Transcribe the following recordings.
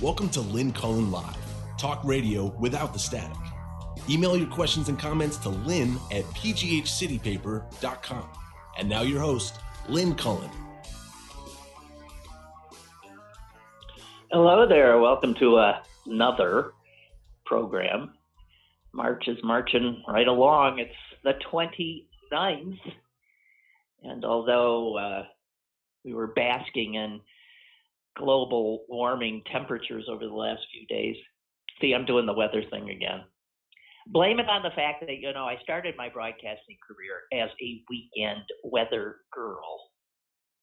Welcome to Lynn Cullen Live, talk radio without the static. Email your questions and comments to lynn@pghcitypaper.com. And now your host, Lynn Cullen. Hello there. Welcome to another program. March is marching right along. It's the 29th. And although we were basking in global warming temperatures over the last few days, see, I'm doing the weather thing again. Blame it on the fact that, I started my broadcasting career as a weekend weather girl.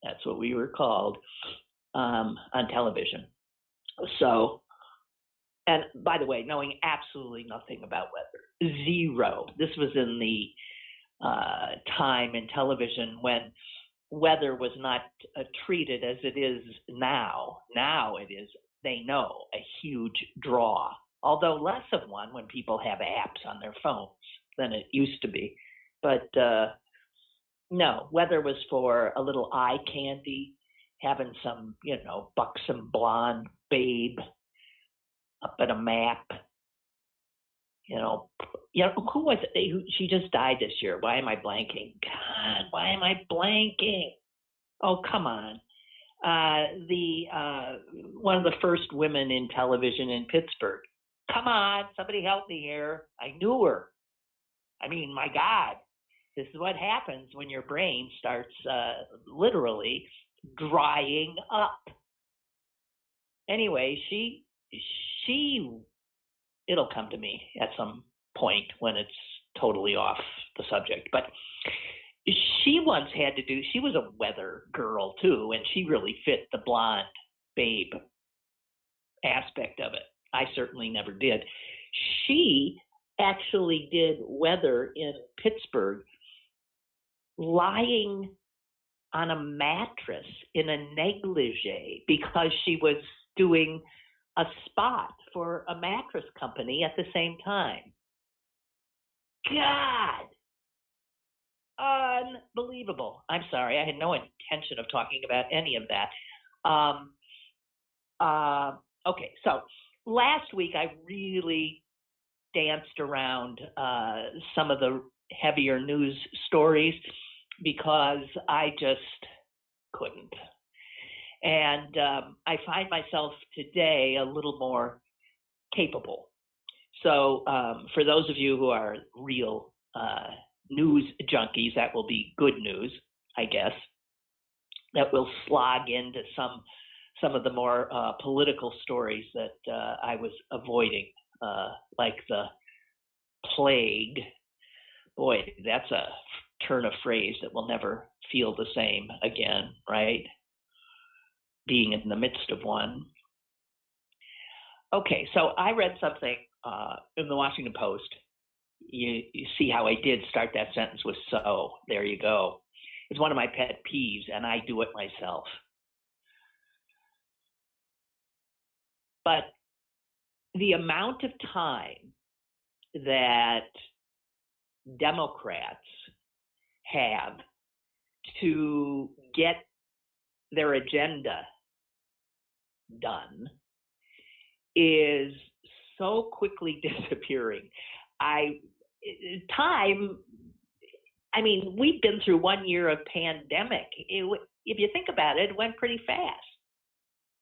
That's what we were called on television. So, and by the way, knowing absolutely nothing about weather, zero. This was in the time in television when weather was not treated as it is now. Now it is, they know, a huge draw, although less of one when people have apps on their phones than it used to be. But no, weather was for a little eye candy, having some, buxom blonde babe up at a map. Who was it? She just died this year. Why am I blanking? God, why am I blanking? Oh, come on. One of the first women in television in Pittsburgh. Come on, somebody help me here. I knew her. I mean, my God, this is what happens when your brain starts literally drying up. Anyway, she it'll come to me at some point when it's totally off the subject. But she once had to do, she was a weather girl too, and she really fit the blonde babe aspect of it. I certainly never did. She actually did weather in Pittsburgh lying on a mattress in a negligee because she was doing a spot for a mattress company at the same time. God, unbelievable. I'm sorry, I had no intention of talking about any of that. Okay, so last week I really danced around some of the heavier news stories because I just couldn't. And I find myself today a little more capable. So for those of you who are real news junkies, that will be good news, I guess. That will slog into some of the more political stories that I was avoiding, like the plague. Boy, that's a turn of phrase that will never feel the same again, right? Being in the midst of one. Okay, so I read something in the Washington Post. You see how I did start that sentence with "so." There you go. It's one of my pet peeves, and I do it myself. But the amount of time that Democrats have to get their agenda done is so quickly disappearing. We've been through 1 year of pandemic. If you think about it, it went pretty fast.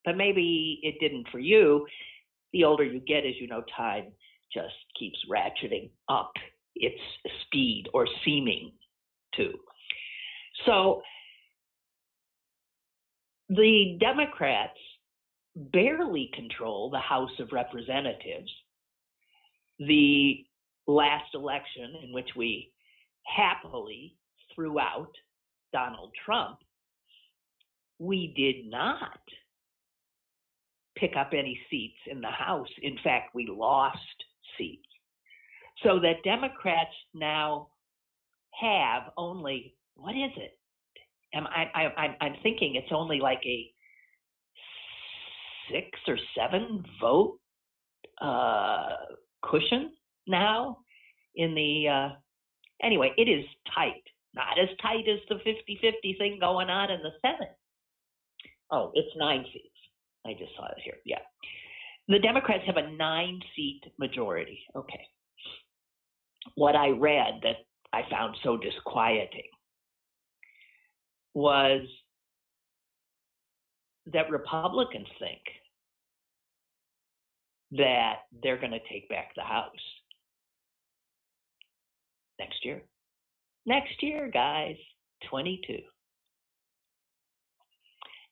But maybe it didn't for you. The older you get, as you know, time just keeps ratcheting up its speed, or seeming to. So the Democrats barely control the House of Representatives. The last election, in which we happily threw out Donald Trump, we did not pick up any seats in the House. In fact, we lost seats. So that Democrats now have only, what is it? I'm thinking it's only like a 6 or 7 vote cushion now in the, anyway, it is tight. Not as tight as the 50-50 thing going on in the Senate. Oh, it's 9 seats. I just saw it here. Yeah. The Democrats have a 9-seat majority. Okay. What I read that I found so disquieting was that Republicans think that they're going to take back the House next year. Next year, guys, 22.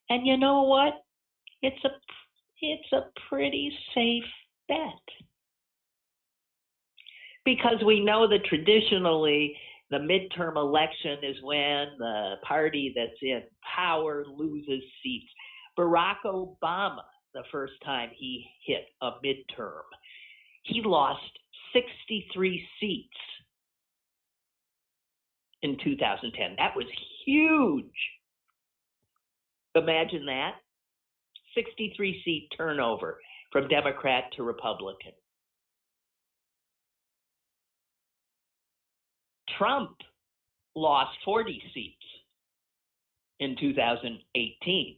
And you know what? It's a pretty safe bet. Because we know that traditionally the midterm election is when the party that's in power loses seats. Barack Obama, the first time he hit a midterm, he lost 63 seats in 2010. That was huge. Imagine that. 63 seat turnover from Democrat to Republican. Trump lost 40 seats in 2018,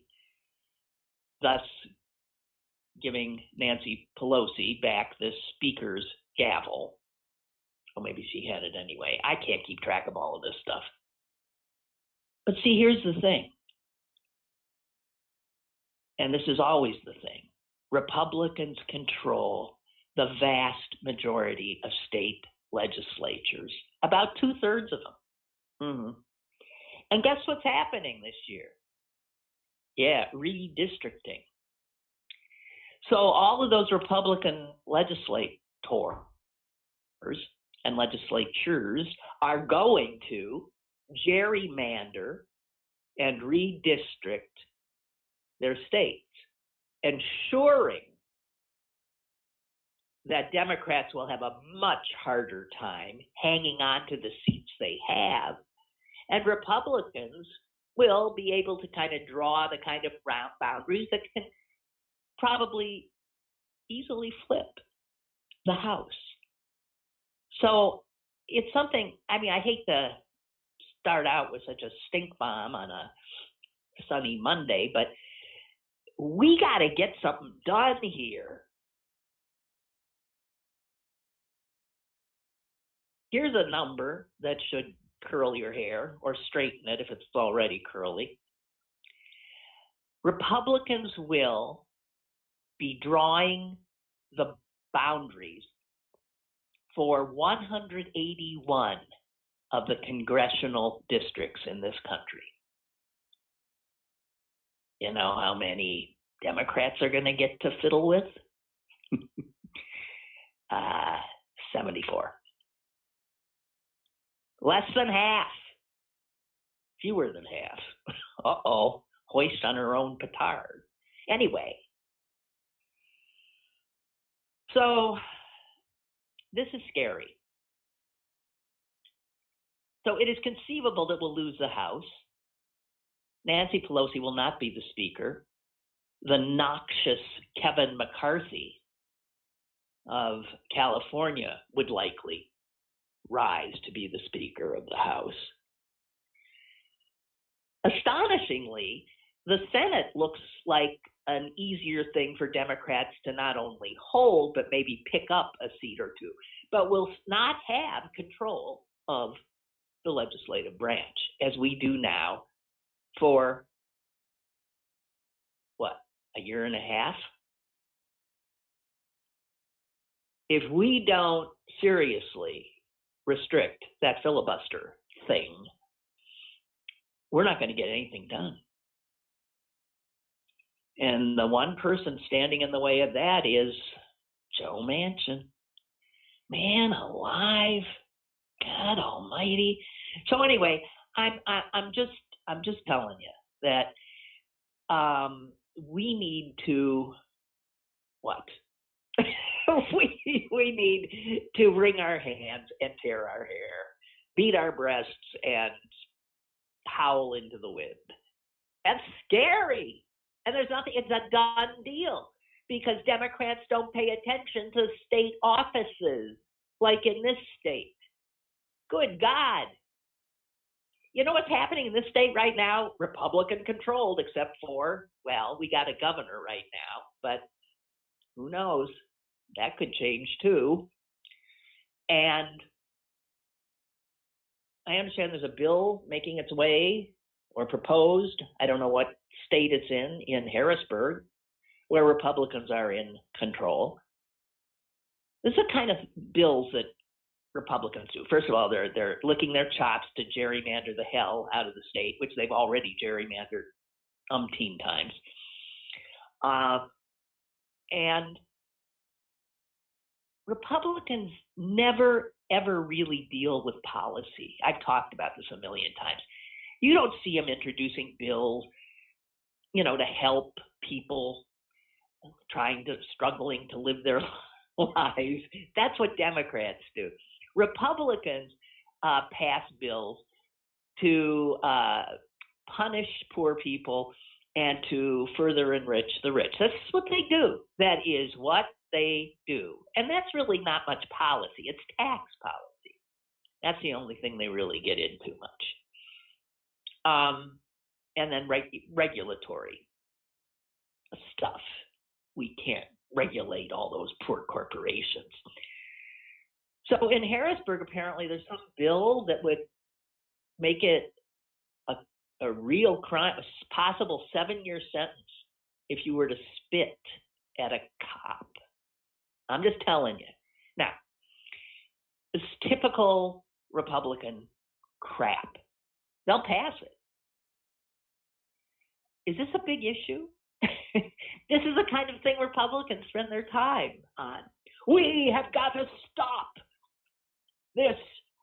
thus giving Nancy Pelosi back the speaker's gavel. Or maybe she had it anyway. I can't keep track of all of this stuff. But see, here's the thing. And this is always the thing. Republicans control the vast majority of state legislatures, about 2/3 of them. Mm-hmm. And guess what's happening this year? Yeah, redistricting. So all of those Republican legislators and legislatures are going to gerrymander and redistrict their states, ensuring that Democrats will have a much harder time hanging on to the seats they have, and Republicans will be able to kind of draw the kind of boundaries that can probably easily flip the House. So it's something, I mean, I hate to start out with such a stink bomb on a sunny Monday, but we got to get something done here. Here's a number that should curl your hair or straighten it if it's already curly. Republicans will be drawing the boundaries for 181 of the congressional districts in this country. You know how many Democrats are going to get to fiddle with? 74. Less than half. Fewer than half. Uh-oh. Hoist on her own petard. Anyway. So, this is scary. So, it is conceivable that we'll lose the House. Nancy Pelosi will not be the Speaker. The noxious Kevin McCarthy of California would likely rise to be the Speaker of the House. Astonishingly, the Senate looks like an easier thing for Democrats to not only hold, but maybe pick up a seat or two, but will not have control of the legislative branch, as we do now for, a year and a half? If we don't seriously restrict that filibuster thing, we're not going to get anything done. And the one person standing in the way of that is Joe Manchin. Man alive, God Almighty. So anyway, I'm just telling you that we need to what? we need to wring our hands and tear our hair, beat our breasts, and howl into the wind. That's scary. And there's nothing, it's a done deal because Democrats don't pay attention to state offices like in this state. Good God. You know what's happening in this state right now? Republican controlled, except for, well, we got a governor right now, but Who knows? That could change too. And I understand there's a bill making its way or proposed, I don't know what state it's in Harrisburg, where Republicans are in control. This is the kind of bills that Republicans do. First of all, they're licking their chops to gerrymander the hell out of the state, which they've already gerrymandered umpteen times. And Republicans never, ever really deal with policy. I've talked about this a million times. You don't see them introducing bills, to help people struggling to live their lives. That's what Democrats do. Republicans pass bills to punish poor people and to further enrich the rich. That's what they do. That is what they do. And that's really not much policy. It's tax policy. That's the only thing they really get into much. And then regulatory stuff. We can't regulate all those poor corporations. So in Harrisburg, apparently there's some bill that would make it a real crime, a possible 7-year sentence if you were to spit at a cop. I'm just telling you. Now, it's typical Republican crap. They'll pass it. Is this a big issue? This is the kind of thing Republicans spend their time on. We have got to stop this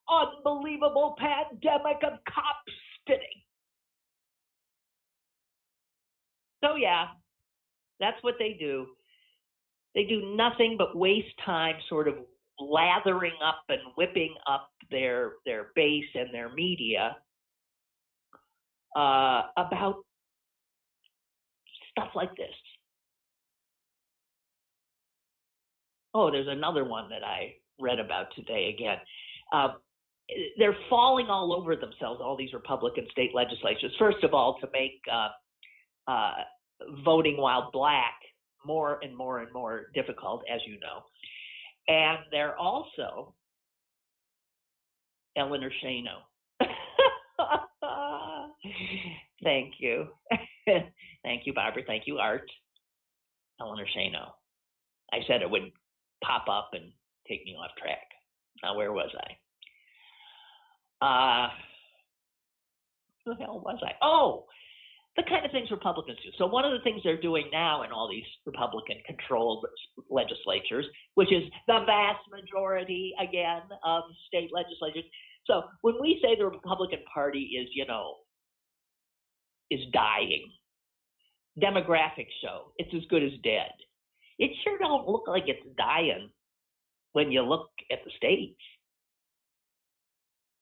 unbelievable pandemic of cop spitting. So yeah, that's what they do. They do nothing but waste time sort of lathering up and whipping up their base and their media about stuff like this. Oh, there's another one that I read about today again. They're falling all over themselves, all these Republican state legislatures. First of all, to make voting while black more and more and more difficult, as you know. And they're also Eleanor Shano. Thank you. Thank you, Barbara. Thank you, Art. Eleanor Shano. I said it would pop up and take me off track. Now, where was I? Who the hell was I? Oh, the kind of things Republicans do. So one of the things they're doing now in all these Republican-controlled legislatures, which is the vast majority, again, of state legislatures. So when we say the Republican Party is, is dying, demographics show it's as good as dead. It sure don't look like it's dying when you look at the states,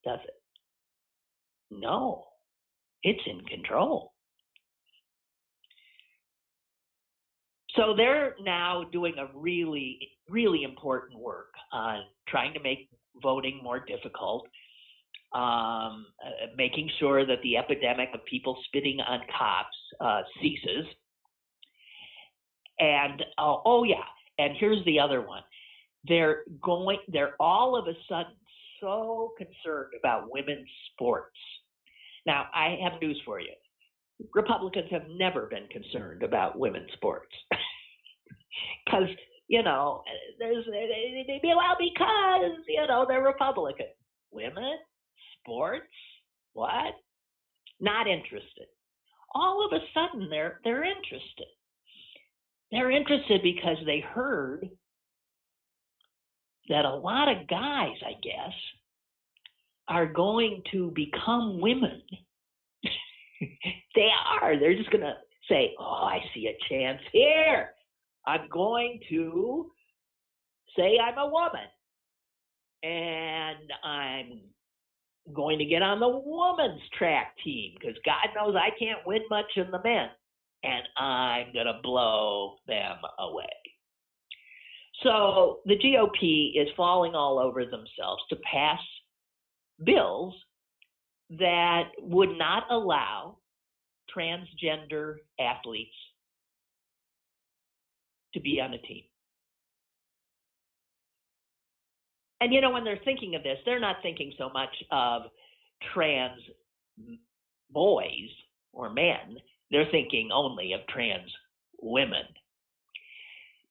does it? No, it's in control. So they're now doing a really, really important work on trying to make voting more difficult, making sure that the epidemic of people spitting on cops ceases. And and here's the other one. They're all of a sudden so concerned about women's sports. Now, I have news for you. Republicans have never been concerned about women's sports. Because, because, they're Republican. Women, sports, what? Not interested. All of a sudden, they're interested. They're interested because they heard that a lot of guys, I guess, are going to become women. They are. They're just going to say, oh, I see a chance here. I'm going to say I'm a woman. And I'm going to get on the women's track team because God knows I can't win much in the men. And I'm going to blow them away. So the GOP is falling all over themselves to pass bills that would not allow transgender athletes to be on a team. And, when they're thinking of this, they're not thinking so much of trans boys or men. They're thinking only of trans women.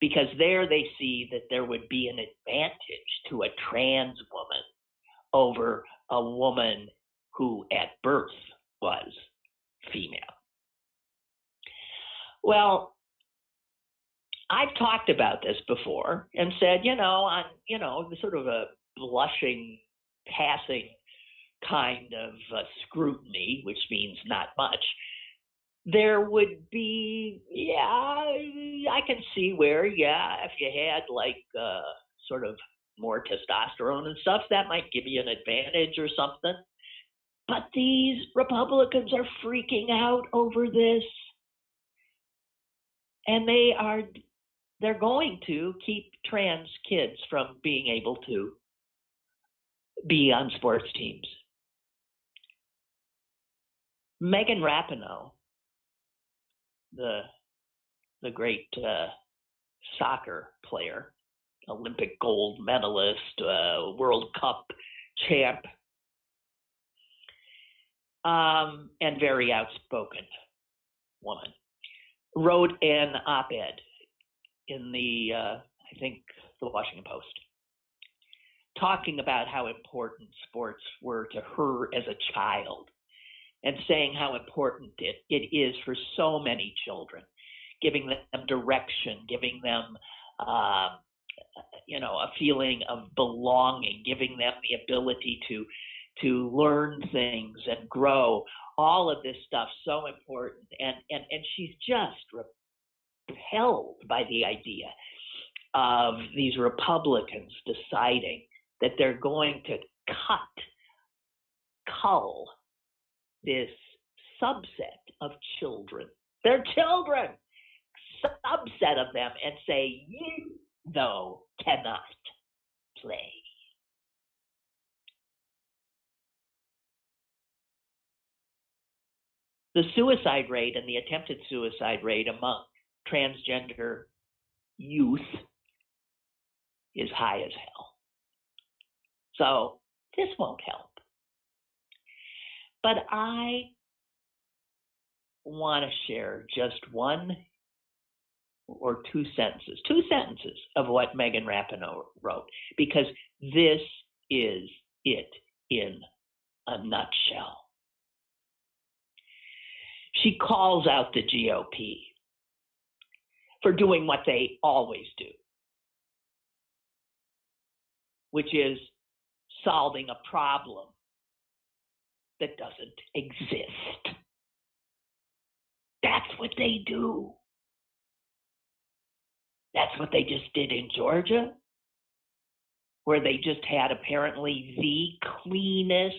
Because there they see that there would be an advantage to a trans woman over a woman who at birth was female. Well, I've talked about this before and said, on, sort of a blushing, passing kind of scrutiny, which means not much, there would be, I can see where, if you had like sort of more testosterone and stuff, that might give you an advantage or something. But these Republicans are freaking out over this. And they're going to keep trans kids from being able to be on sports teams. Megan Rapione, the great soccer player, Olympic gold medalist, World Cup champ, and very outspoken woman, wrote an op-ed in the, I think, the Washington Post, talking about how important sports were to her as a child, and saying how important it is for so many children, giving them direction, giving them, a feeling of belonging, giving them the ability to learn things and grow. All of this stuff so important, and she's just repelled by the idea of these Republicans deciding that they're going to cull this subset of children, their children, subset of them, and say, you, though, cannot play. The suicide rate and the attempted suicide rate among transgender youth is high as hell. So this won't help. But I want to share just one or two sentences of what Megan Rapione wrote, because this is it in a nutshell. She calls out the GOP for doing what they always do, which is solving a problem that doesn't exist. That's what they do. That's what they just did in Georgia, where they just had apparently the cleanest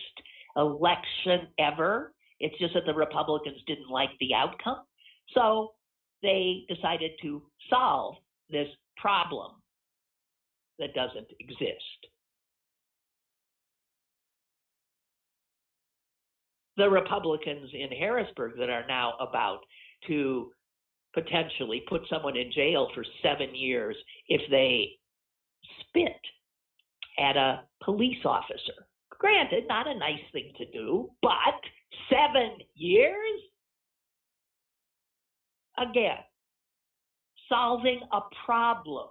election ever. It's just that the Republicans didn't like the outcome. So they decided to solve this problem that doesn't exist. The Republicans in Harrisburg that are now about to potentially put someone in jail for 7 years if they spit at a police officer. Granted, not a nice thing to do, but 7 years? Again, solving a problem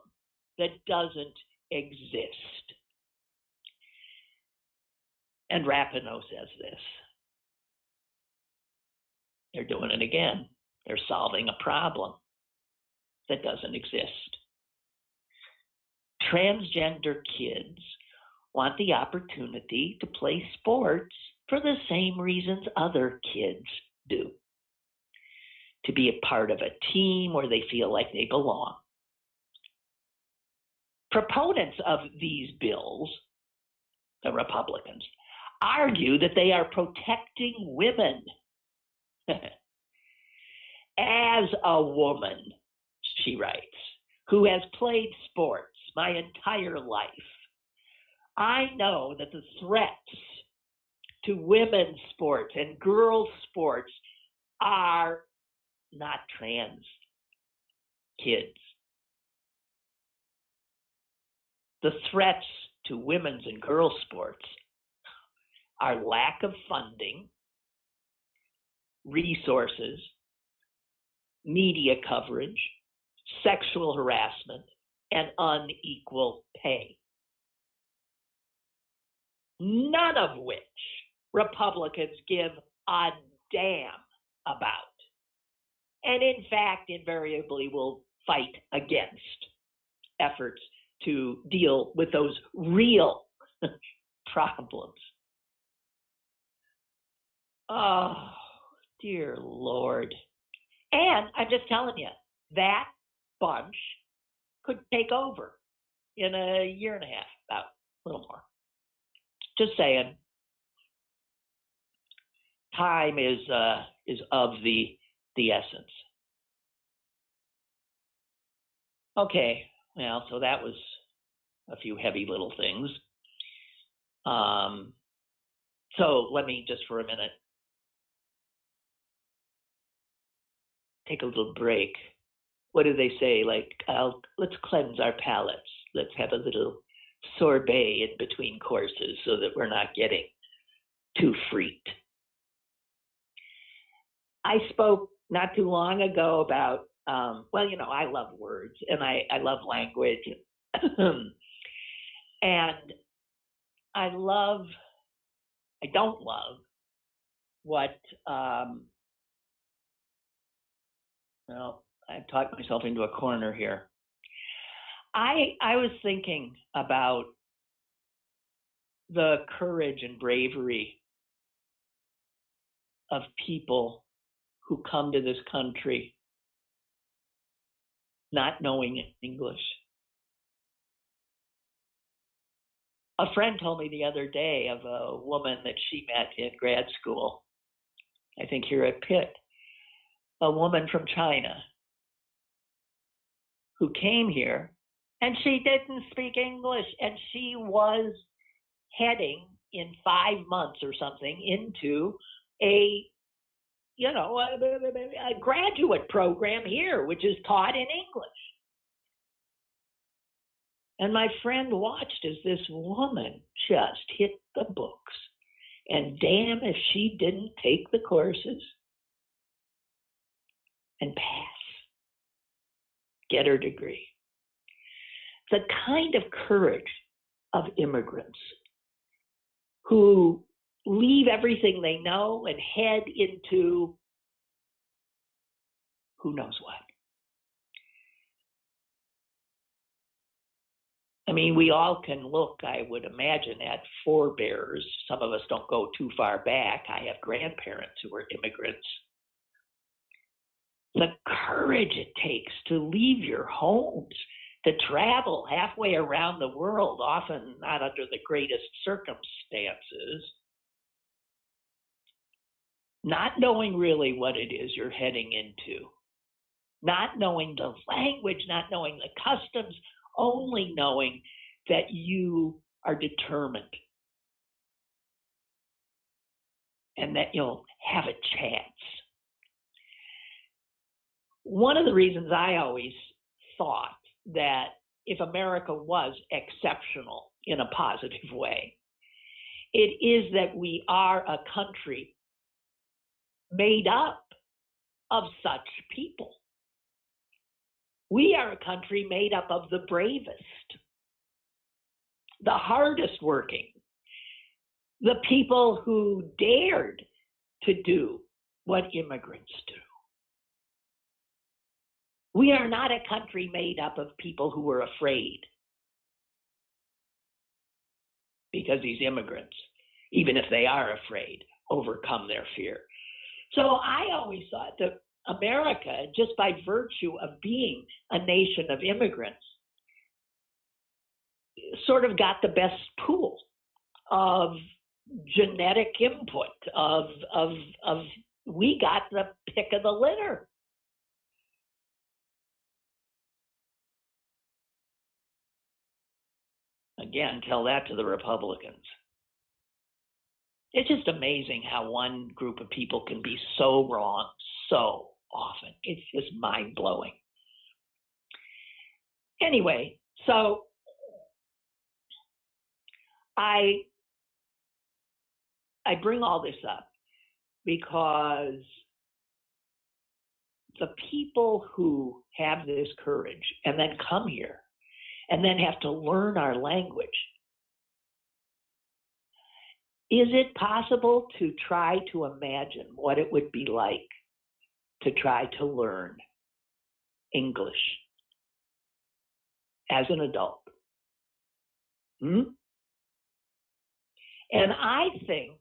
that doesn't exist. And Rapione says this. They're doing it again. They're solving a problem that doesn't exist. Transgender kids want the opportunity to play sports for the same reasons other kids do. To be a part of a team where they feel like they belong. Proponents of these bills, the Republicans, argue that they are protecting women. As a woman, she writes, who has played sports my entire life, I know that the threats to women's sports and girls' sports are not trans kids. The threats to women's and girls' sports are lack of funding, resources, media coverage, sexual harassment, and unequal pay. None of which Republicans give a damn about. And in fact, invariably will fight against efforts to deal with those real problems. Oh, dear Lord. And I'm just telling you, that bunch could take over in a year and a half, about a little more. Just saying. Time is of the essence. Okay, well, so that was a few heavy little things. So let me just for a minute take a little break. What do they say? Like, let's cleanse our palates. Let's have a little sorbet in between courses so that we're not getting too freaked. I spoke not too long ago about, well, you know, I love words and I love language. And I don't love what, well, I've talked myself into a corner here. I was thinking about the courage and bravery of people who come to this country not knowing English. A friend told me the other day of a woman that she met in grad school, I think here at Pitt, a woman from China who came here and she didn't speak English, and she was heading in 5 months or something into a graduate program here, which is taught in English. And my friend watched as this woman just hit the books. And damn if she didn't take the courses and pass, get her degree. The kind of courage of immigrants who leave everything they know and head into who knows what. I mean, we all can look, I would imagine, at forebears. Some of us don't go too far back. I have grandparents who were immigrants. The courage it takes to leave your homes, to travel halfway around the world, often not under the greatest circumstances, not knowing really what it is you're heading into, not knowing the language, not knowing the customs, only knowing that you are determined and that you'll have a chance. One of the reasons I always thought that if America was exceptional in a positive way, it is that we are a country made up of such people. We are a country made up of the bravest, the hardest working, the people who dared to do what immigrants do. We are not a country made up of people who were afraid, because these immigrants, even if they are afraid, overcome their fear. So I always thought that America, just by virtue of being a nation of immigrants, sort of got the best pool of genetic input, of we got the pick of the litter. Again, tell that to the Republicans. It's just amazing how one group of people can be so wrong so often. It's just mind-blowing. Anyway, so I bring all this up because the people who have this courage and then come here and then have to learn our language, is it possible to try to imagine what it would be like to try to learn English as an adult? And I think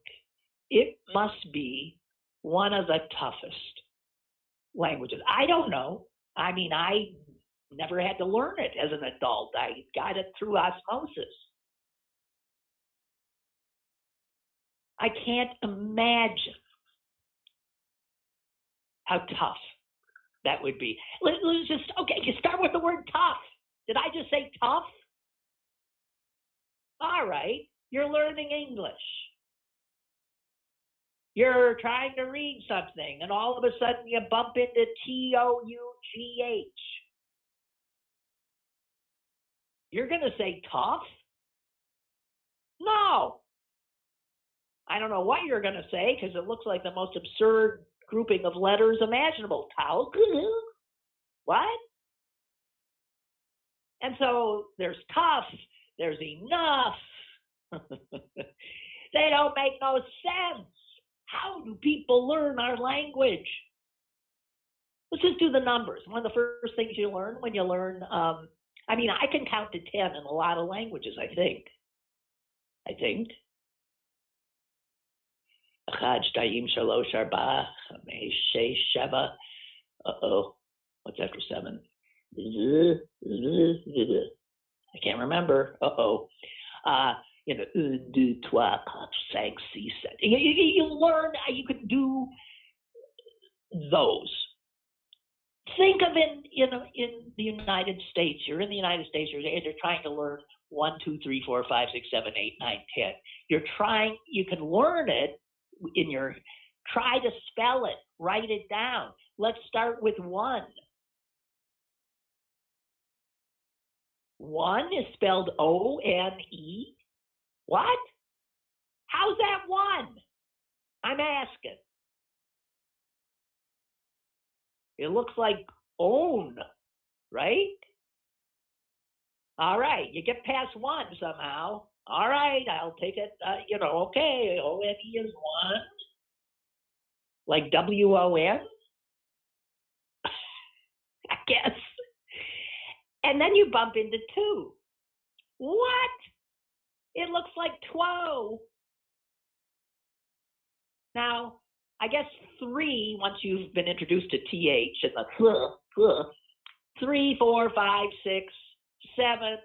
it must be one of the toughest languages. I don't know. I mean, I never had to learn it as an adult. I got it through osmosis. I can't imagine how tough that would be. Let's just, okay, you start with the word tough. Did I just say tough? All right, you're learning English. You're trying to read something, and all of a sudden you bump into T-O-U-G-H. You're going to say tough? No. I don't know what you're going to say because it looks like the most absurd grouping of letters imaginable. Tau. What? And so there's tough, there's enough. They don't make no sense. How do people learn our language? Let's just do the numbers. One of the first things you learn when you learn, I mean, I can count to 10 in a lot of languages, I think. Uh-oh. What's after 7? I can't remember. Uh-oh. 1, 2, 3, 4, 5, 6, 7. You learn, you can do those. Think of in the United States. You're in the United States, you're trying to learn 1, 2, 3, 4, 5, 6, 7, 8, 9, 10. You can learn it try to spell it, write it down. Let's start with 1. 1 is spelled O-N-E. What? How's that 1? I'm asking. It looks like own, right? All right, you get past 1 somehow. All right, I'll take it. Okay, O-N-E is 1. Like W-O-N? I guess. And then you bump into 2. What? It looks like 12. Now, I guess 3, once you've been introduced to TH and the 3, 4, 5, 6, 7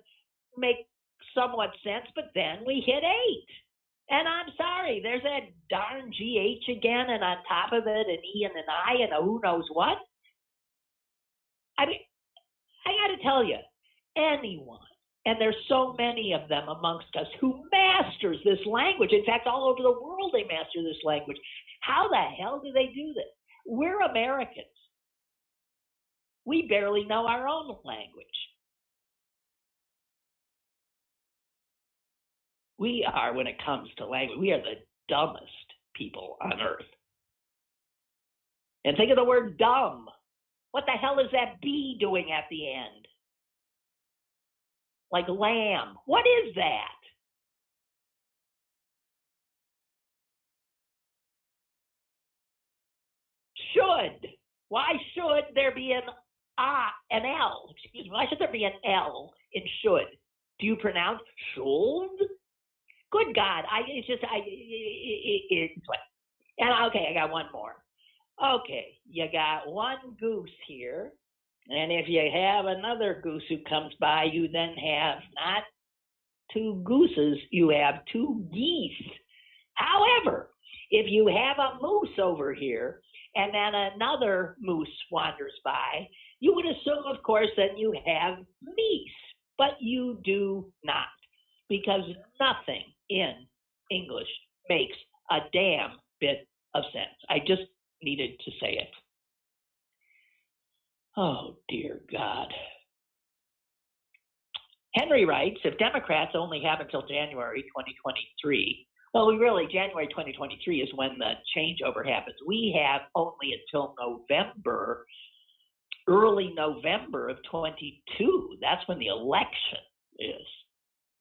make somewhat sense, but then we hit 8. And I'm sorry, there's that darn GH again, and on top of it, an E and an I and a who knows what. I mean, I got to tell you, anyone, and there's so many of them amongst us who masters this language. In fact, all over the world they master this language. How the hell do they do this? We're Americans. We barely know our own language. We are, when it comes to language, we are the dumbest people on earth. And think of the word dumb. What the hell is that B doing at the end? Like lamb. What is that? Should. Why should there be an L? Excuse me. Why should there be an L in should? Do you pronounce should? Good God. And okay, I got one more. Okay, you got 1 goose here. And if you have another goose who comes by, you then have not 2 gooses, you have 2 geese. However, if you have a moose over here and then another moose wanders by, you would assume, of course, that you have meese, but you do not, because nothing in English makes a damn bit of sense. I just needed to say it. Oh, dear God. Henry writes, if Democrats only have until January 2023, January 2023 is when the changeover happens. We have only until early November of 22. That's when the election is,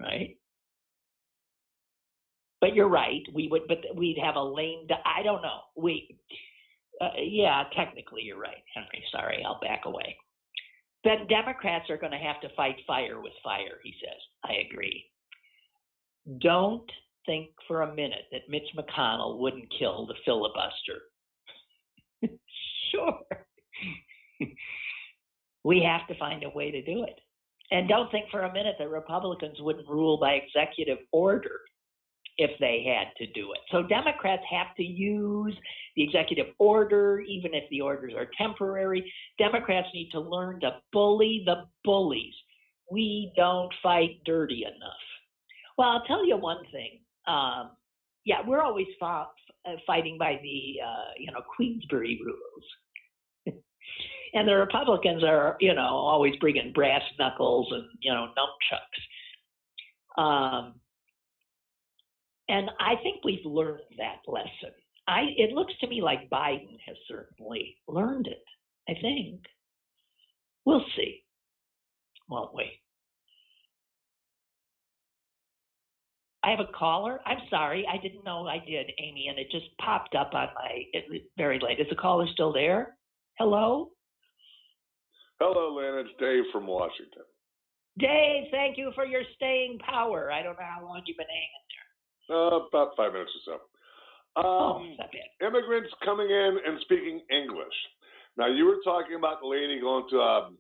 right? But you're right. We'd have a I don't know. Technically you're right, Henry. Sorry, I'll back away. Then Democrats are going to have to fight fire with fire, he says. I agree. Don't think for a minute that Mitch McConnell wouldn't kill the filibuster. Sure. We have to find a way to do it. And don't think for a minute that Republicans wouldn't rule by executive order if they had to do it. So Democrats have to use the executive order, even if the orders are temporary. Democrats need to learn to bully the bullies. We don't fight dirty enough. Well, I'll tell you one thing. We're always fighting by the Queensberry rules. And the Republicans are, always bringing brass knuckles and, nunchucks. And I think we've learned that lesson. It looks to me like Biden has certainly learned it, I think. We'll see, won't we? I have a caller. I'm sorry. I didn't know I did, Amy, and it just popped up on very late. Is the caller still there? Hello? Hello, Lynn. It's Dave from Washington. Dave, thank you for your staying power. I don't know how long you've been hanging there. About 5 minutes or so. Not bad. Immigrants coming in and speaking English. Now, you were talking about the lady going to a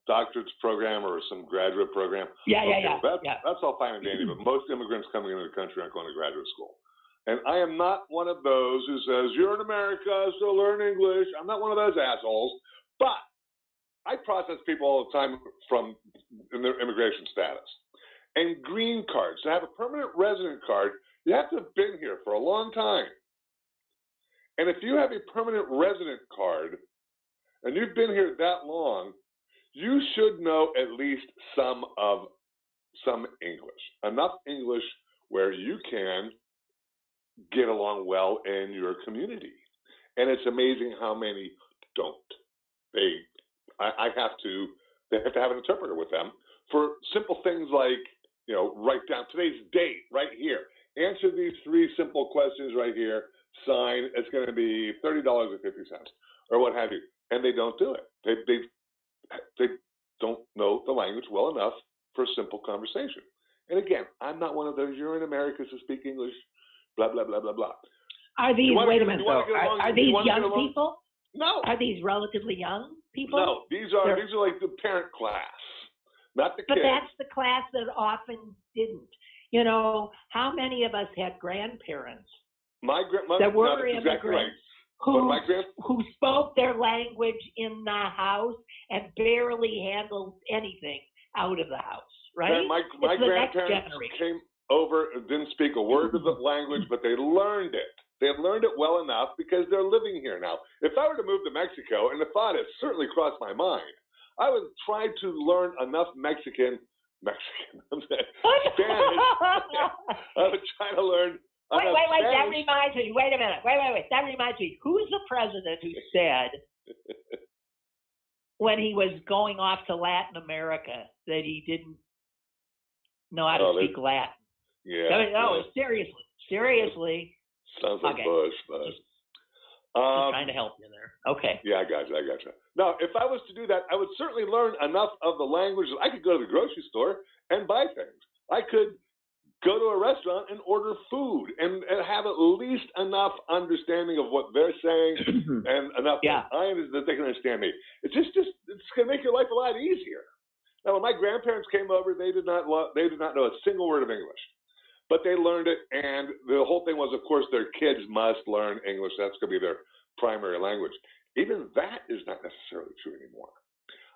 doctorate's program or some graduate program. That's all fine and dandy, but most immigrants coming into the country aren't going to graduate school. And I am not one of those who says, you're in America, so learn English. I'm not one of those assholes. But I process people all the time in their immigration status. And green cards. To have a permanent resident card, you have to have been here for a long time. And if you have a permanent resident card and you've been here that long, you should know at least some English. Enough English where you can get along well in your community. And it's amazing how many don't. They have to have an interpreter with them for simple things like, write down today's date right here. Answer these 3 simple questions right here. Sign. It's going to be $30.50 or what have you. And they don't do it. They don't know the language well enough for a simple conversation. And again, I'm not one of those, you're in America, so speak English, blah, blah, blah, blah, blah. Are these, wait a minute, though, are these young people? No. Are these relatively young people? No, these are like the parent class. Not the kids. But that's the class that often didn't. How many of us had grandparents that were immigrants who spoke their language in the house and barely handled anything out of the house, right? My grandparents came over, didn't speak a word of the language, but they learned it. They learned it well enough because they're living here now. If I were to move to Mexico, and the thought has certainly crossed my mind, I would try to learn enough Mexican, Spanish. I would try to learn enough Wait, Spanish. that reminds me. Wait a minute. Wait. That reminds me. Who's the president who said when he was going off to Latin America that he didn't know how to speak Latin? Yeah. No, seriously. Sounds like Bush, but. Just trying to help you there. Okay. Yeah, I got you. Now, if I was to do that, I would certainly learn enough of the language. I could go to the grocery store and buy things. I could go to a restaurant and order food and have at least enough understanding of what they're saying and enough that they can understand me. It's just it's going to make your life a lot easier. Now, when my grandparents came over, they did not know a single word of English. But they learned it, and the whole thing was, of course, their kids must learn English. That's going to be their primary language. Even that is not necessarily true anymore.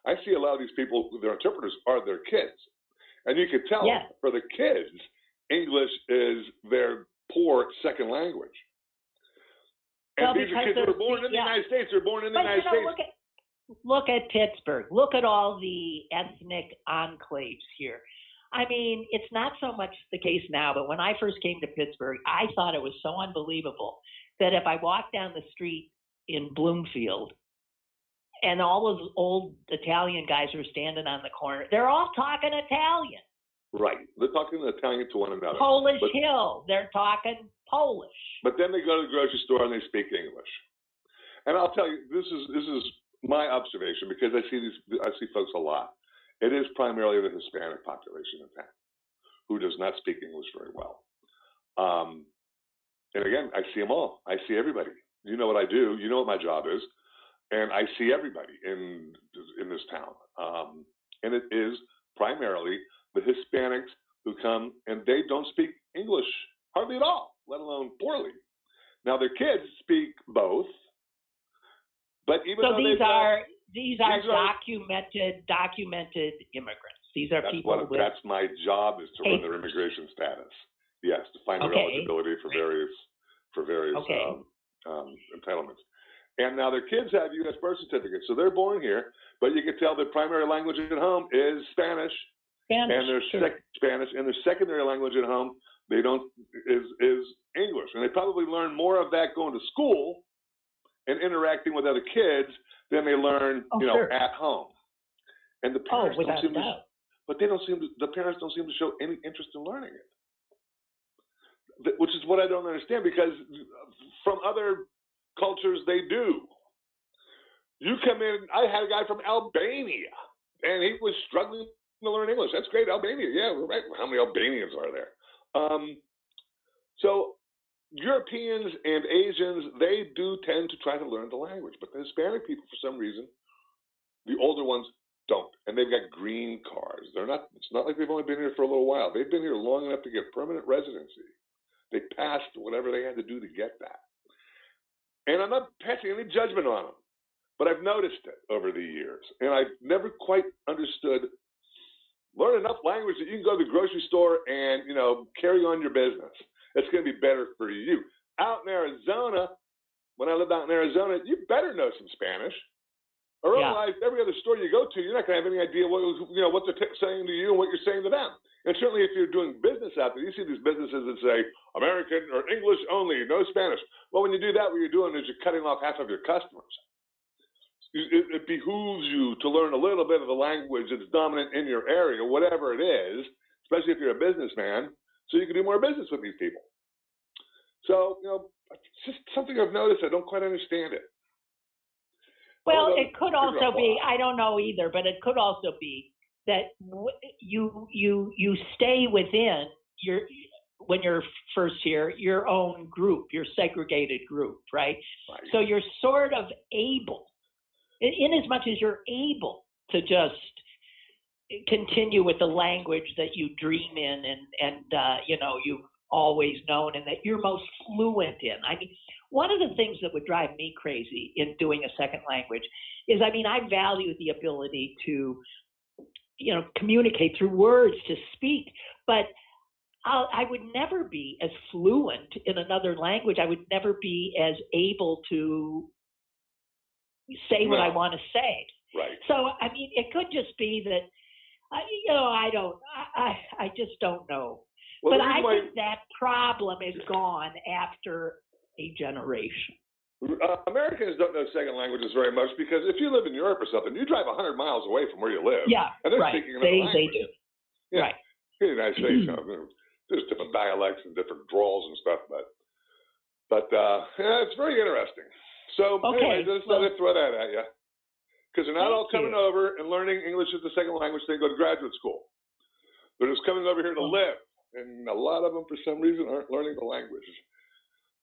I see a lot of these people, their interpreters are their kids. And you can tell for the kids, English is their poor second language. And these are kids who were born in the United States. They're born in the United States. Look at Pittsburgh. Look at all the ethnic enclaves here. I mean, it's not so much the case now, but when I first came to Pittsburgh, I thought it was so unbelievable that if I walked down the street in Bloomfield and all those old Italian guys are standing on the corner, they're all talking Italian. Right. They're talking Italian to one another. Polish Hill. They're talking Polish. But then they go to the grocery store and they speak English. And I'll tell you, this is my observation, because I see folks a lot. It is primarily the Hispanic population in town who does not speak English very well. And again, I see them all. I see everybody. You know what I do. You know what my job is. And I see everybody in this town. And it is primarily the Hispanics who come, and they don't speak English hardly at all, let alone poorly. Now, their kids speak both. But even so these are documented immigrants. These are people. That's my job, is to run their immigration status. Yes, to find their eligibility for various entitlements. And now their kids have U.S. birth certificates, so they're born here. But you can tell their primary language at home is Spanish, and their Spanish, and their secondary language at home is English. And they probably learn more of that going to school and interacting with other kids than they learn, at home. And the parents the parents don't seem to show any interest in learning it, which is what I don't understand, because from other cultures they do. You come in, I had a guy from Albania, and he was struggling to learn English. That's great, Albania. Yeah, we're right. How many Albanians are there? So Europeans and Asians, they do tend to try to learn the language, but the Hispanic people, for some reason, the older ones don't, and they've got green cards. It's not like they've only been here for a little while. They've been here long enough to get permanent residency. They passed whatever they had to do to get that. And I'm not passing any judgment on them, but I've noticed it over the years, and I've never quite understood. Learn enough language that you can go to the grocery store and, carry on your business. It's going to be better for you. Out in Arizona, when I lived out in Arizona, you better know some Spanish, or otherwise, every other store you go to, you're not going to have any idea what they're saying to you and what you're saying to them. And certainly, if you're doing business out there, you see these businesses that say American or English only, no Spanish. Well, when you do that, what you're doing is you're cutting off half of your customers. It behooves you to learn a little bit of the language that's dominant in your area, whatever it is, especially if you're a businessman, so you can do more business with these people. So, it's just something I've noticed. I don't quite understand it. Well, it could also be, I don't know either, but it could also be that you stay within when you're first here, your own group, your segregated group, right? So you're sort of able, in as much as you're able to just continue with the language that you dream in and you've always known and that you're most fluent in. I mean, one of the things that would drive me crazy in doing a second language is, I value the ability to, communicate through words, to speak, but I would never be as fluent in another language. I would never be as able to say what I want to say. Right. So, it could just be that, I just don't know. Well, but I think that problem is gone after a generation. Americans don't know second languages very much, because if you live in Europe or something, you drive 100 miles away from where you live. Yeah, and they're speaking another language. They do. Yeah. Right. In the United States, there's different dialects and different drawls and stuff, but it's very interesting. So anyway, just let me throw that at you, because they're not all coming over and learning English as a second language. They go to graduate school. They're just coming over here to live, and a lot of them, for some reason, aren't learning the language.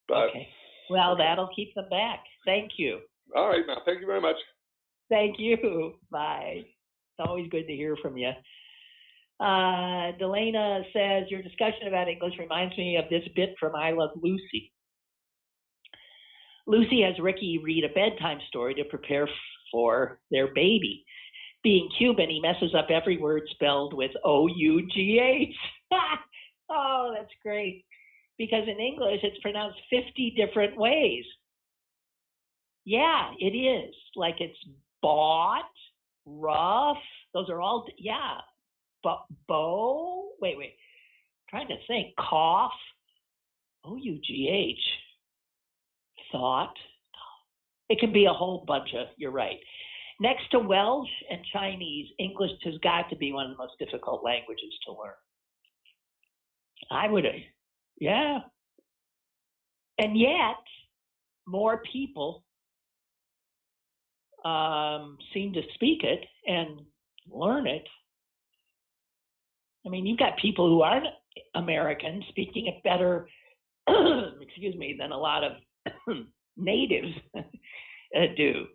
But, well, that'll keep them back. Thank you. All right, now, thank you very much. Thank you. Bye. It's always good to hear from you. Delana says, your discussion about English reminds me of this bit from I Love Lucy. Lucy has Ricky read a bedtime story to prepare for their baby. Being Cuban, he messes up every word spelled with O-U-G-H. Oh, that's great. Because in English, it's pronounced 50 different ways. Yeah, it is. Like it's bought, rough. Those are all, But wait. Trying to think. Cough. O-U-G-H. Thought. It can be a whole bunch of, you're right. Next to Welsh and Chinese, English has got to be one of the most difficult languages to learn. And yet, more people seem to speak it and learn it. I mean, you've got people who aren't American speaking it better, than a lot of natives do.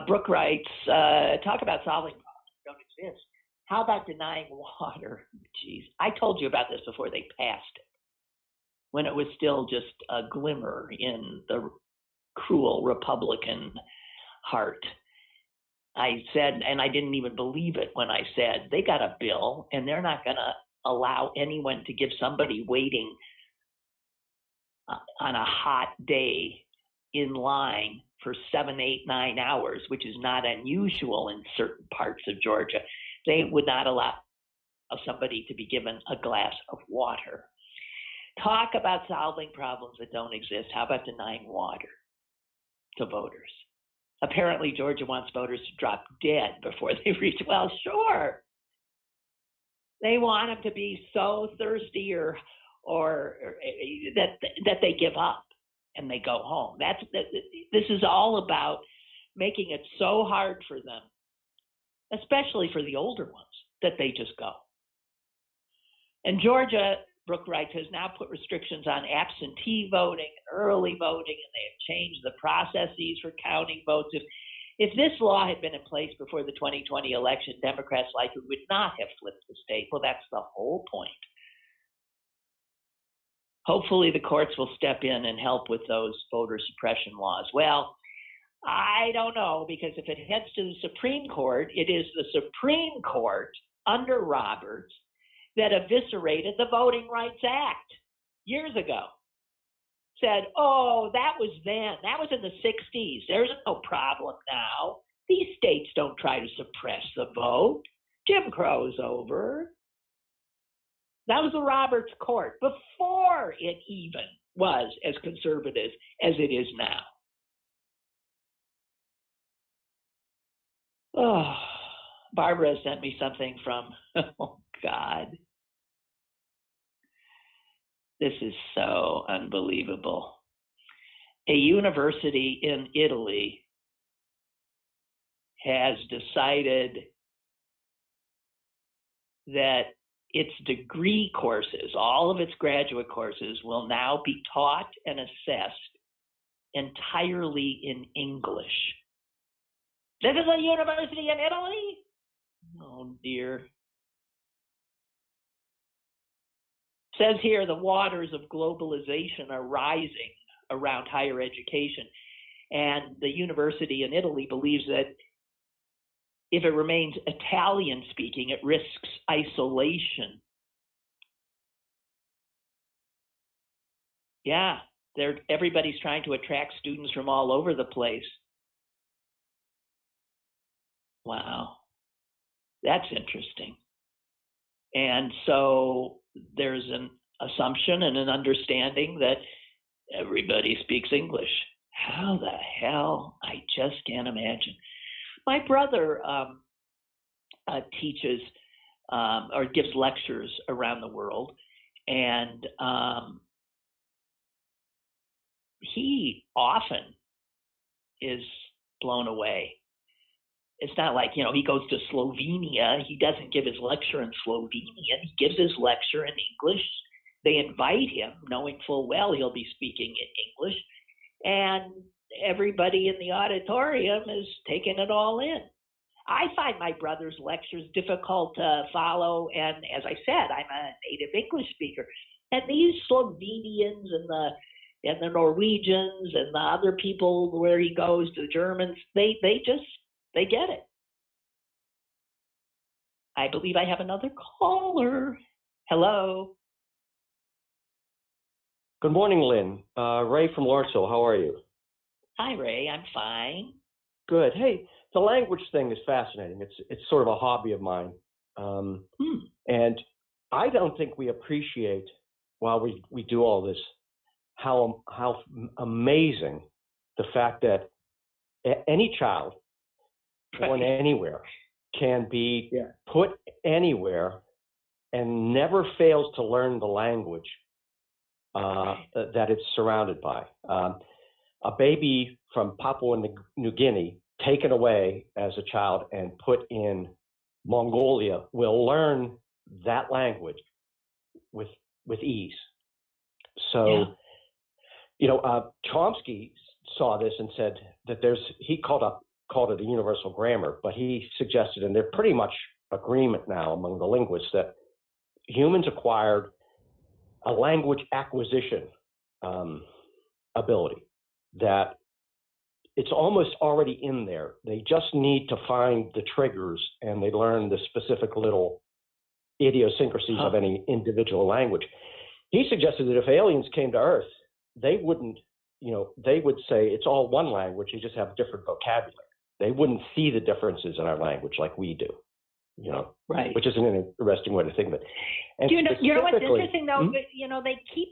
Brooke writes, talk about solving problems that don't exist. How about denying water? Geez, I told you about this before they passed it, when it was still just a glimmer in the cruel Republican heart. I said, and I didn't even believe it when I said, they got a bill and they're not going to allow anyone to give somebody waiting on a hot day in line for 7, 8, 9 hours, which is not unusual in certain parts of Georgia. They would not allow somebody to be given a glass of water. Talk about solving problems that don't exist. How about denying water to voters? Apparently, Georgia wants voters to drop dead before they reach. Well, sure. They want them to be so thirsty or that they give up and they go home. This is all about making it so hard for them, especially for the older ones, that they just go. And Georgia, Brooke writes, has now put restrictions on absentee voting and early voting, and they have changed the processes for counting votes. If this law had been in place before the 2020 election, Democrats likely would not have flipped the state. Well, that's the whole point. Hopefully the courts will step in and help with those voter suppression laws. Well, I don't know, because if it heads to the Supreme Court, it is the Supreme Court under Roberts that eviscerated the Voting Rights Act years ago. Said, oh, that was then. That was in the 60s. There's no problem now. These states don't try to suppress the vote. Jim Crow's over. That was the Roberts Court before it even was as conservative as it is now. Oh, Barbara sent me something from, oh God. This is so unbelievable. A university in Italy has decided that its degree courses, all of its graduate courses, will now be taught and assessed entirely in English. This is a university in Italy? Oh dear. Says here, the waters of globalization are rising around higher education. And the university in Italy believes that if it remains Italian speaking, it risks isolation. Yeah, everybody's trying to attract students from all over the place. Wow, that's interesting. And so there's an assumption and an understanding that everybody speaks English. How the hell? I just can't imagine. My brother teaches or gives lectures around the world, and he often is blown away. It's not like, he goes to Slovenia. He doesn't give his lecture in Slovenian. He gives his lecture in English. They invite him, knowing full well he'll be speaking in English. And everybody in the auditorium is taking it all in. I find my brother's lectures difficult to follow. And as I said, I'm a native English speaker. And these Slovenians and the Norwegians and the other people where he goes, the Germans, they get it. I believe I have another caller. Hello. Good morning, Lynn. Ray from Lawrenceville. How are you? Hi, Ray. I'm fine. Good. Hey, the language thing is fascinating. It's sort of a hobby of mine, and I don't think we appreciate while we do all this how amazing the fact that any child born anywhere can be put anywhere and never fails to learn the language that it's surrounded by. A baby from Papua New Guinea taken away as a child and put in Mongolia will learn that language with ease. So, Chomsky saw this and said that he called it a universal grammar, but he suggested, and they're pretty much agreement now among the linguists, that humans acquired a language acquisition ability, that it's almost already in there. They just need to find the triggers, and they learn the specific little idiosyncrasies of any individual language. He suggested that if aliens came to Earth, they wouldn't, they would say it's all one language, you just have different vocabulary. They wouldn't see the differences in our language like we do, right? Which is an interesting way to think of it. And you know what's interesting though? They keep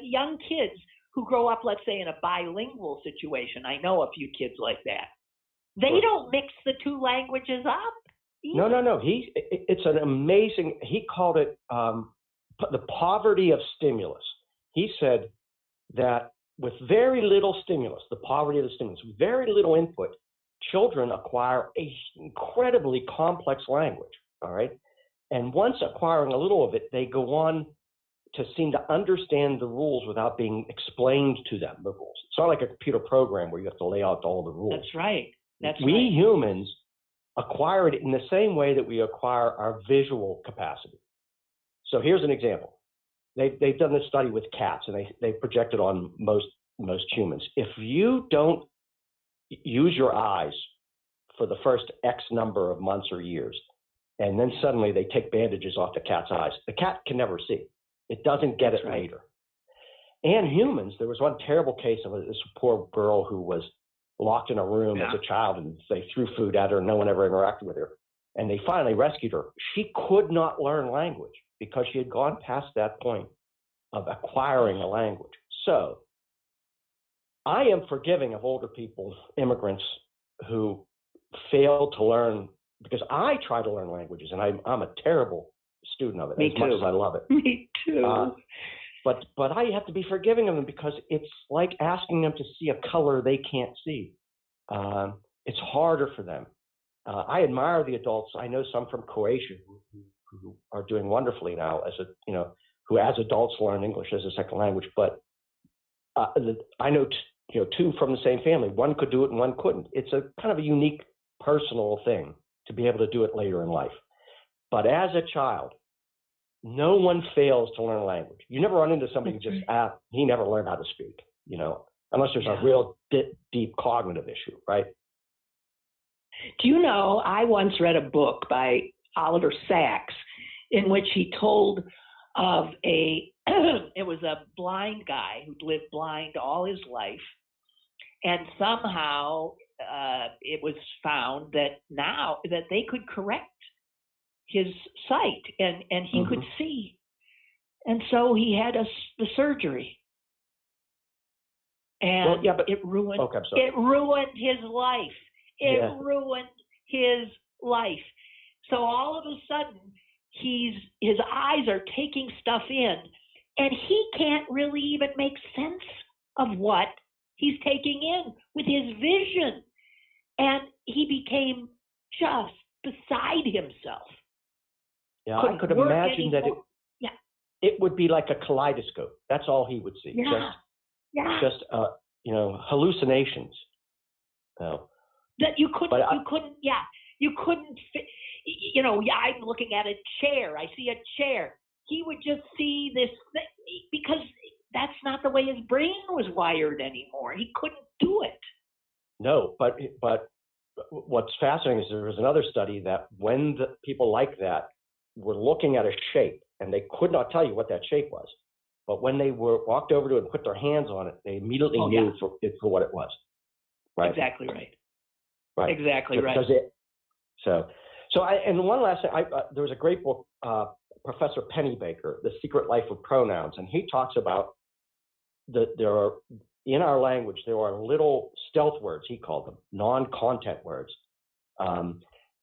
young kids who grow up, let's say, in a bilingual situation. I know a few kids like that. They don't mix the two languages up. Either. No. It's an amazing. He called it the poverty of stimulus. He said that with very little stimulus, the poverty of the stimulus, very little input, children acquire an incredibly complex language. All right, and once acquiring a little of it, they go on to seem to understand the rules without being explained to them, the rules. It's not like a computer program where you have to lay out all the rules. That's right. We humans acquire it in the same way that we acquire our visual capacity. So here's an example. They've done this study with cats, and they projected on most humans. If you don't use your eyes for the first X number of months or years, and then suddenly they take bandages off the cat's eyes, the cat can never see. It doesn't get it later. And humans, there was one terrible case of this poor girl who was locked in a room as a child, and they threw food at her, and no one ever interacted with her. And they finally rescued her. She could not learn language because she had gone past that point of acquiring a language. So I am forgiving of older people, immigrants, who fail to learn, because I try to learn languages, and I'm a terrible student of it, as much as I love it. Me too. But I have to be forgiving of them, because it's like asking them to see a color they can't see. It's harder for them. I admire the adults. I know some from Croatia who are doing wonderfully now, who as adults learn English as a second language. But I know two from the same family. One could do it and one couldn't. It's a kind of a unique personal thing to be able to do it later in life. But as a child, no one fails to learn language. You never run into somebody who just, he never learned how to speak, unless there's a real deep cognitive issue, right? Do you know, I once read a book by Oliver Sacks in which he told of it was a blind guy who'd lived blind all his life, and somehow it was found that now that they could correct his sight, and he could see, and so he had the surgery, and it ruined his life. It ruined his life. So all of a sudden, his eyes are taking stuff in, and he can't really even make sense of what he's taking in with his vision, and he became just beside himself. Yeah, I could imagine that it would be like a kaleidoscope. That's all he would see. Just hallucinations. That you couldn't. I'm looking at a chair. I see a chair. He would just see this thing, because that's not the way his brain was wired anymore. He couldn't do it. No, but what's fascinating is there was another study that when the people like that were looking at a shape and they could not tell you what that shape was, But when they walked over to it and put their hands on it, they immediately knew for what it was. Right. Exactly right. Right. Exactly right. And one last thing, there was a great book, Professor Pennybaker, The Secret Life of Pronouns, and he talks about in our language, there are little stealth words, he called them, non-content words,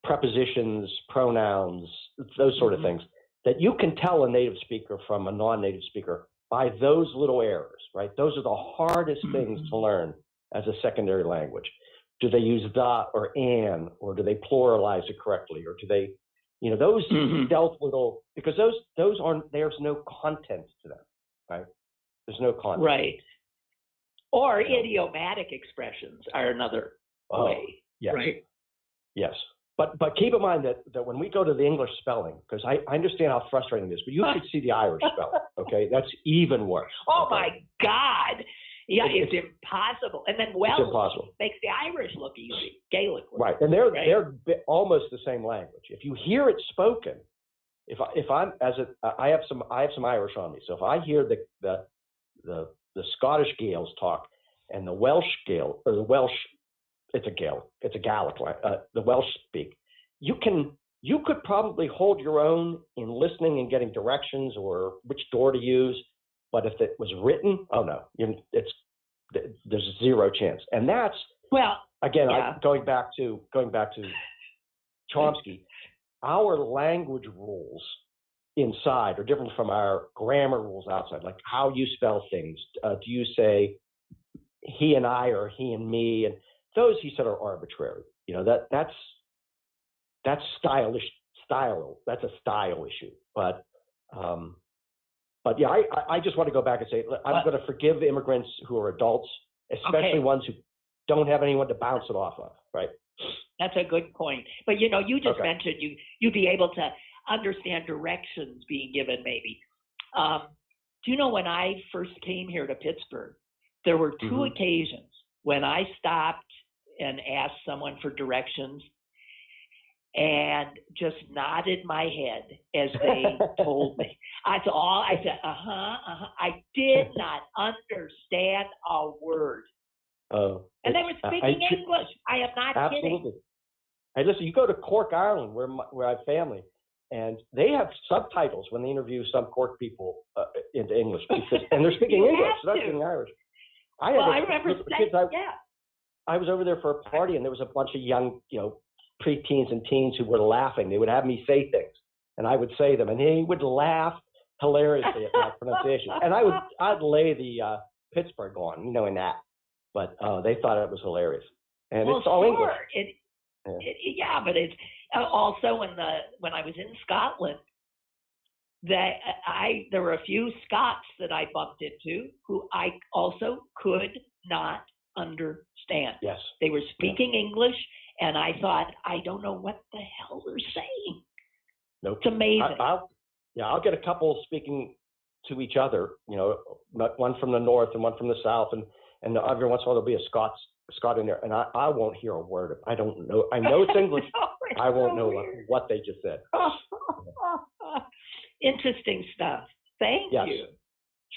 prepositions, pronouns, those sort of things, that you can tell a native speaker from a non-native speaker by those little errors, right? Those are the hardest things to learn as a secondary language. Do they use the or an, or do they pluralize it correctly, or do they, those stealth little, because those aren't, there's no content to them, right? There's no content. Right. Or idiomatic expressions are another way, yes. right? Yes. But keep in mind that when we go to the English spelling, because I understand how frustrating it is, but you should see the Irish spelling, okay? That's even worse. Oh, my God. Yeah, it's impossible. And then Welsh makes the Irish look easy, Gaelic look right, and they're almost the same language. If you hear it spoken, I have some Irish on me, so if I hear the Scottish Gaels talk and the Welsh Gael, or the Welsh, it's a Gaelic, the Welsh speak, you could probably hold your own in listening and getting directions or which door to use. But if it was written, oh no, there's zero chance. And that's going back to Chomsky. Our language rules inside are different from our grammar rules outside. Like how you spell things. Do you say he and I or he and me? And those he said are arbitrary. That's stylish style. That's a style issue. But yeah, I just want to go back and say I'm going to forgive immigrants who are adults, especially ones who don't have anyone to bounce it off of, right? That's a good point. But you just mentioned you'd be able to understand directions being given, maybe. Do you know when I first came here to Pittsburgh, there were two occasions when I stopped and asked someone for directions and just nodded my head as they told me. That's all I said. I did not understand a word. And they were speaking English. I am not kidding. Hey, listen, you go to Cork, Ireland, where I have family, and they have subtitles when they interview some Cork people into English, and they're speaking English, they're not speaking Irish. I remember saying, I was over there for a party, and there was a bunch of young, preteens and teens who were laughing. They would have me say things, and I would say them, and they would laugh hilariously at my pronunciation. And I'd lay the Pittsburgh on, knowing that, but they thought it was hilarious. And it's all English. But it's also when I was in Scotland, there were a few Scots that I bumped into who I also could not understand. Yes, they were speaking English. And I thought, I don't know what the hell they're saying. Nope. It's amazing. I'll get a couple speaking to each other, one from the north and one from the south, and every once in a while there'll be a Scot in there, and I won't hear a word of it. I don't know. I know it's English. I won't know what they just said. Interesting stuff. Thank you.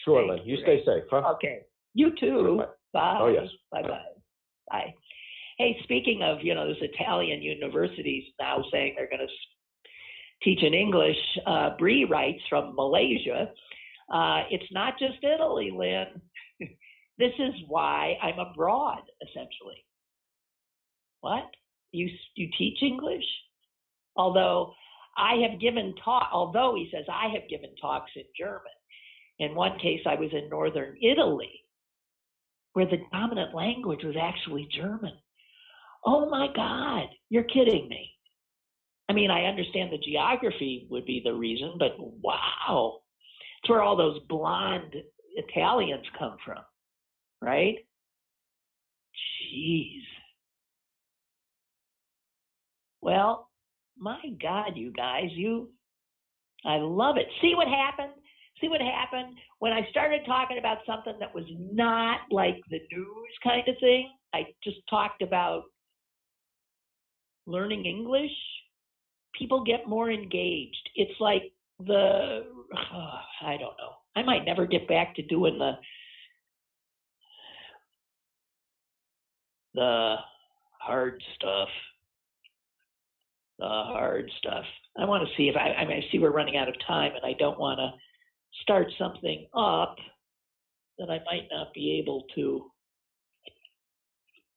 Sure, Lynn. You stay safe. Huh? Okay. You too. Bye. Oh, yes. Bye-bye. Bye. Hey, speaking of, those Italian universities now saying they're going to teach in English, Bree writes from Malaysia, it's not just Italy, Lynn. This is why I'm abroad, essentially. What? You teach English? Although he says I have given talks in German. In one case, I was in northern Italy, where the dominant language was actually German. Oh my God, you're kidding me. I mean, I understand the geography would be the reason, but wow. It's where all those blonde Italians come from, right? Jeez. Well, my God, you guys, I love it. See what happened? When I started talking about something that was not like the news kind of thing? I just talked about learning English. People get more engaged. It's like I don't know. I might never get back to doing the hard stuff. I want to see if I see we're running out of time, and I don't want to start something up that I might not be able to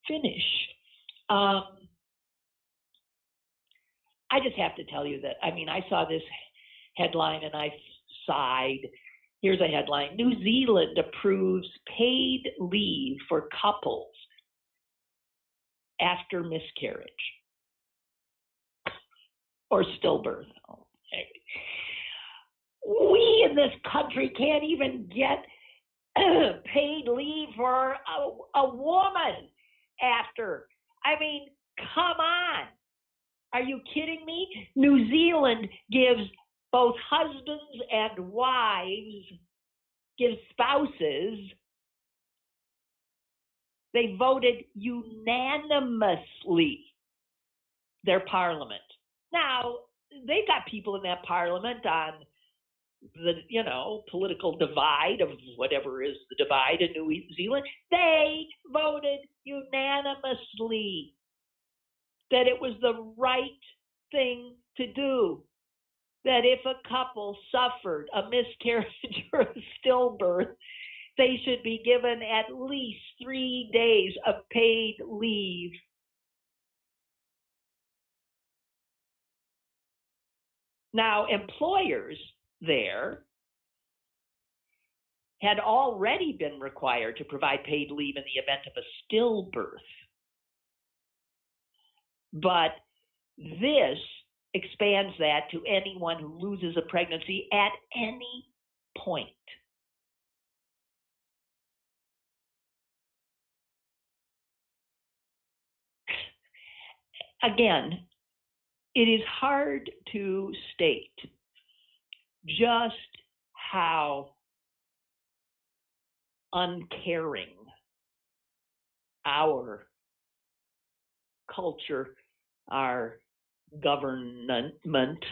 finish. I just have to tell you that, I saw this headline and I sighed. Here's a headline: New Zealand approves paid leave for couples after miscarriage or stillbirth. We in this country can't even get paid leave for a woman after. Come on. Are you kidding me? New Zealand gives both husbands and wives, gives spouses. They voted unanimously, their parliament. Now, they've got people in that parliament on the, political divide of whatever is the divide in New Zealand. They voted unanimously that it was the right thing to do. That if a couple suffered a miscarriage or a stillbirth, they should be given at least 3 days of paid leave. Now, employers there had already been required to provide paid leave in the event of a stillbirth. But this expands that to anyone who loses a pregnancy at any point. Again, it is hard to state just how uncaring our culture, our government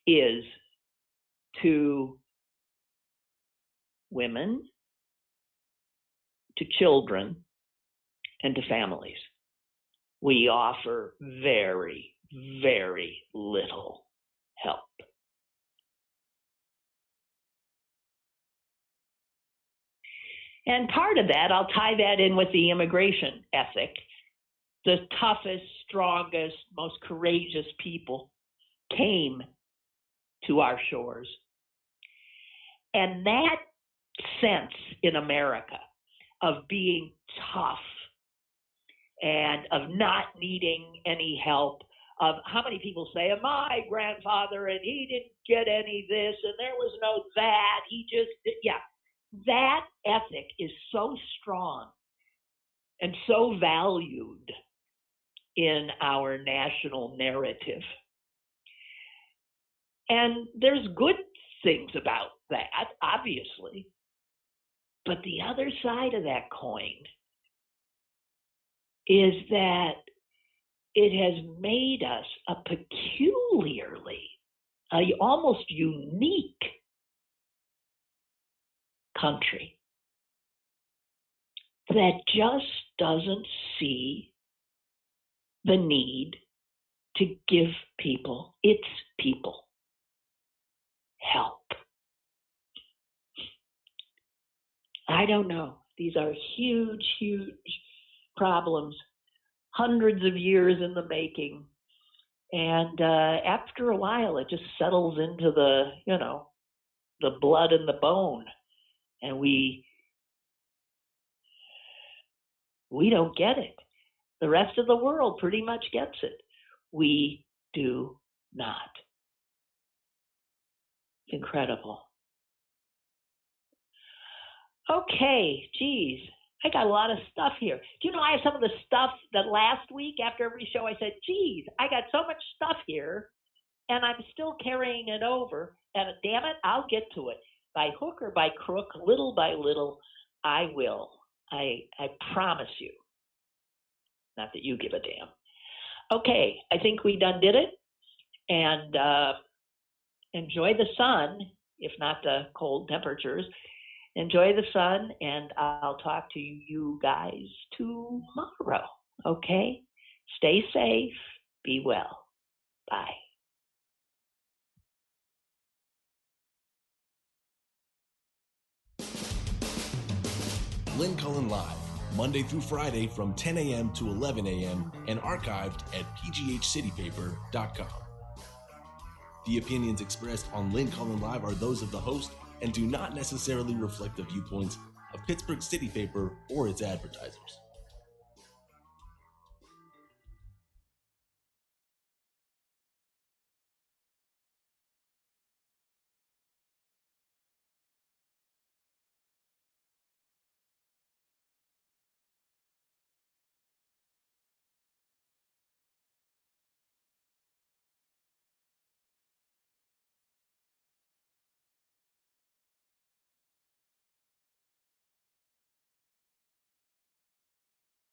is to women, to children, and to families. We offer very, very little help. And part of that, I'll tie that in with the immigration ethic. The toughest, strongest, most courageous people came to our shores. And that sense in America of being tough and of not needing any help, of how many people say, my grandfather, and he didn't get any this, and there was no that, he just did. Yeah, that ethic is so strong and so valued in our national narrative. And there's good things about that, obviously. But the other side of that coin is that it has made us a peculiarly, almost unique country that just doesn't see the need to give its people, help. I don't know. These are huge, huge problems, hundreds of years in the making. And after a while, it just settles into the blood and the bone. And we don't get it. The rest of the world pretty much gets it. We do not. It's incredible. Okay, geez, I got a lot of stuff here. Do you know I have some of the stuff that last week after every show I said, geez, I got so much stuff here and I'm still carrying it over. And damn it, I'll get to it. By hook or by crook, little by little, I will. I promise you. Not that you give a damn. Okay, I think we done did it. And enjoy the sun, if not the cold temperatures. Enjoy the sun, and I'll talk to you guys tomorrow, okay? Stay safe, be well. Bye. Lynn Cullen Live, Monday through Friday from 10 a.m. to 11 a.m. and archived at pghcitypaper.com. The opinions expressed on Lynn Cullen Live are those of the host and do not necessarily reflect the viewpoints of Pittsburgh City Paper or its advertisers.